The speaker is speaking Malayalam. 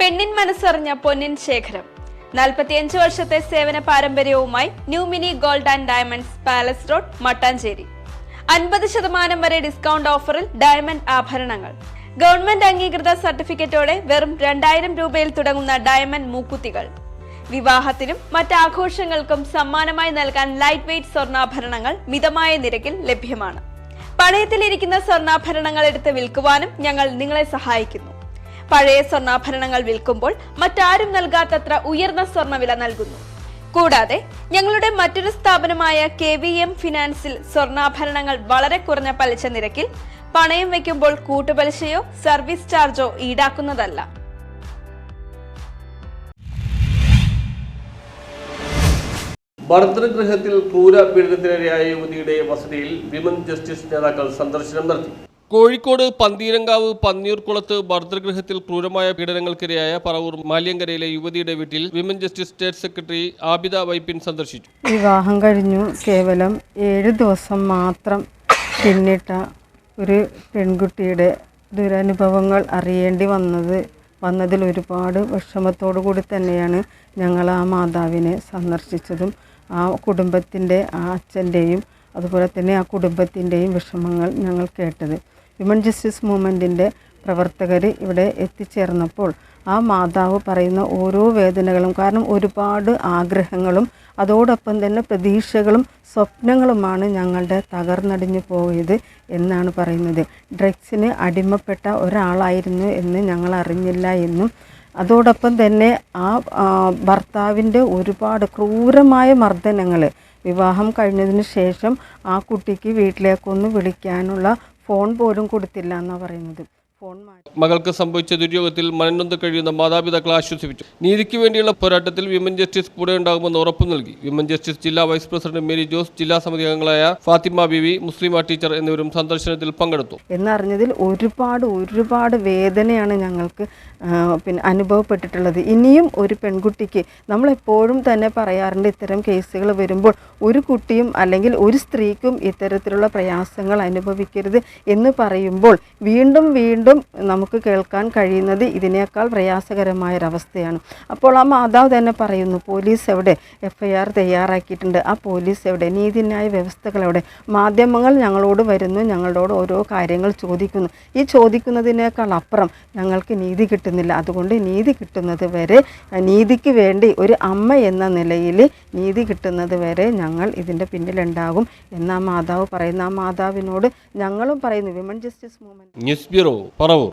പെണ്ണിൻ മനസ്സറിഞ്ഞ പൊന്നിൻ ശേഖരം 45 വർഷത്തെ സേവന പാരമ്പര്യവുമായി new mini gold and diamonds palace road Mattancherry 50% വരെ ഡിസ്കൗണ്ട് ഓഫറിൽ ഡയമണ്ട് ആഭരണങ്ങൾ ഗവൺമെന്റ് അംഗീകൃത സർട്ടിഫിക്കറ്റോടെ വെറും 2000 രൂപയിൽ തുടങ്ങുന്ന ഡയമണ്ട് മൂക്കുത്തികൾ വിവാഹത്തിനും മറ്റാഘോഷങ്ങൾക്കും സമ്മാനമായി നൽകാൻ ലൈറ്റ് വെയ്റ്റ് സ്വർണ്ണാഭരണങ്ങൾ മിതമായ നിരക്കിൽ ലഭ്യമാണ്. പണയത്തിലിരിക്കുന്ന സ്വർണ്ണാഭരണങ്ങൾ എടുത്ത് വിൽക്കുവാനും ഞങ്ങൾ നിങ്ങളെ സഹായിക്കുന്നു. പഴയ സ്വർണ്ണാഭരണങ്ങൾ വിൽക്കുമ്പോൾ മറ്റാരും നൽകാത്തത്ര ഉയർന്ന സ്വർണ്ണവില നൽകുന്നു. കൂടാതെ ഞങ്ങളുടെ മറ്റൊരു സ്ഥാപനമായ KVM ഫിനാൻസിൽ സ്വർണ്ണാഭരണങ്ങൾ വളരെ കുറഞ്ഞ പലിശ നിരക്കിൽ പണയം വയ്ക്കുമ്പോൾ കൂട്ടുപലിശയോ സർവീസ് ചാർജോ ഈടാക്കുന്നതല്ല. ഭർതൃഗൃഹത്തിൽ ക്രൂര പീഡനത്തിനിരയായ യുവതിയുടെ വസതിയിൽ വിമൻ ജസ്റ്റിസ് നേതാക്കൾ സന്ദർശനം നടത്തി. കോഴിക്കോട് പന്തീരങ്കാവ് പന്നിയൂർക്കുളത്ത് ഭർതൃഗൃഹത്തിൽ ക്രൂരമായ പീഡനങ്ങൾക്കിരയായ പറവൂർ മാലിയങ്കരയിലെ യുവതിയുടെ വീട്ടിൽ women justice state secretary Abida Vypin സന്ദർശിച്ചു. വിവാഹം കഴിഞ്ഞു കേവലം 7 ദിവസം മാത്രം പിന്നിട്ട ഒരു പെൺകുട്ടിയുടെ ദുരനുഭവങ്ങൾ അറിയേണ്ടി വന്നതിൽ ഒരുപാട് വിഷമത്തോടു കൂടി തന്നെയാണ് ഞങ്ങൾ ആ മാതാവിനെ സന്ദർശിച്ചതും ആ കുടുംബത്തിൻ്റെ ആ അച്ഛൻ്റെയും അതുപോലെ തന്നെ ആ കുടുംബത്തിൻ്റെയും വിഷമങ്ങൾ ഞങ്ങൾ കേട്ടത്. വിമൻ ജസ്റ്റിസ് മൂവ്മെൻറ്റിൻ്റെ പ്രവർത്തകർ ഇവിടെ എത്തിച്ചേർന്നപ്പോൾ ആ മാതാവ് പറയുന്ന ഓരോ വേദനകളും, കാരണം ഒരുപാട് ആഗ്രഹങ്ങളും അതോടൊപ്പം തന്നെ പ്രതീക്ഷകളും സ്വപ്നങ്ങളുമാണ് ഞങ്ങളുടെ തകർന്നടിഞ്ഞു പോയത് എന്നാണ് പറയുന്നത്. ഡ്രഗ്സിന് അടിമപ്പെട്ട ഒരാളായിരുന്നു എന്ന് ഞങ്ങൾ അറിഞ്ഞില്ല എന്നും അതോടൊപ്പം തന്നെ ആ ഭർത്താവിൻ്റെ ഒരുപാട് ക്രൂരമായ മർദ്ദനങ്ങൾ വിവാഹം കഴിഞ്ഞതിന് ശേഷം ആ കുട്ടിക്ക് വീട്ടിലേക്കൊന്ന് വിളിക്കാനുള്ള ഫോൺ പോലും കൊടുത്തില്ല എന്നാണ് പറയുന്നത്. മകൾക്ക് സംഭവിച്ച ദുര്യോഗത്തിൽ മനംനൊന്ത് കഴിയുന്ന മാതാപിതാക്കളെ ആശ്വസിപ്പിച്ചു. നീതിക്ക് വേണ്ടിയുള്ള പോരാട്ടത്തിൽ വിമൻ ജസ്റ്റിസ് കൂടെ ഉണ്ടാകുമെന്ന് ഉറപ്പു നൽകി. വിമൻ ജസ്റ്റിസ് ജില്ലാ വൈസ് പ്രസിഡന്റ് മേരി ജോസ്, ജില്ലാ സമിതി അംഗങ്ങളായ ഫാത്തിമ ബിവി, മുസ്ലിമ ടീച്ചർ എന്നിവരും സന്ദർശനത്തിൽ പങ്കെടുത്തു. എന്നറിഞ്ഞതിൽ ഒരുപാട് വേദനയാണ് ഞങ്ങൾക്ക് അനുഭവപ്പെട്ടിട്ടുള്ളത്. ഇനിയും ഒരു പെൺകുട്ടിക്ക്, നമ്മളെപ്പോഴും തന്നെ പറയാറുണ്ട്, ഇത്തരം കേസുകൾ വരുമ്പോൾ ഒരു കുട്ടിയും അല്ലെങ്കിൽ ഒരു സ്ത്രീക്കും ഇത്തരത്തിലുള്ള പ്രയാസങ്ങൾ അനുഭവിക്കരുത് എന്ന് പറയുമ്പോൾ വീണ്ടും നമുക്ക് കേൾക്കാൻ കഴിയുന്നത് ഇതിനേക്കാൾ പ്രയാസകരമായൊരവസ്ഥയാണ്. അപ്പോൾ ആ മാതാവ് തന്നെ പറയുന്നു, പോലീസ് എവിടെ? FIR തയ്യാറാക്കിയിട്ടുണ്ട്, ആ പോലീസ് എവിടെ? നീതിന്യായ വ്യവസ്ഥകൾ എവിടെ? മാധ്യമങ്ങൾ ഞങ്ങളോട് വരുന്നു, ഞങ്ങളോട് ഓരോ കാര്യങ്ങൾ ചോദിക്കുന്നു. ഈ ചോദിക്കുന്നതിനേക്കാൾ അപ്പുറം ഞങ്ങൾക്ക് നീതി കിട്ടുന്നില്ല. അതുകൊണ്ട് നീതി കിട്ടുന്നത് വരെ, നീതിക്ക് വേണ്ടി ഒരു അമ്മ എന്ന നിലയിൽ നീതി കിട്ടുന്നത് വരെ ഞങ്ങൾ ഇതിൻ്റെ പിന്നിലുണ്ടാകും എന്ന് ആ മാതാവ് പറയുന്ന ആ മാതാവിനോട് ഞങ്ങളും പറയുന്നു. Women justice movement news bureau Paravur.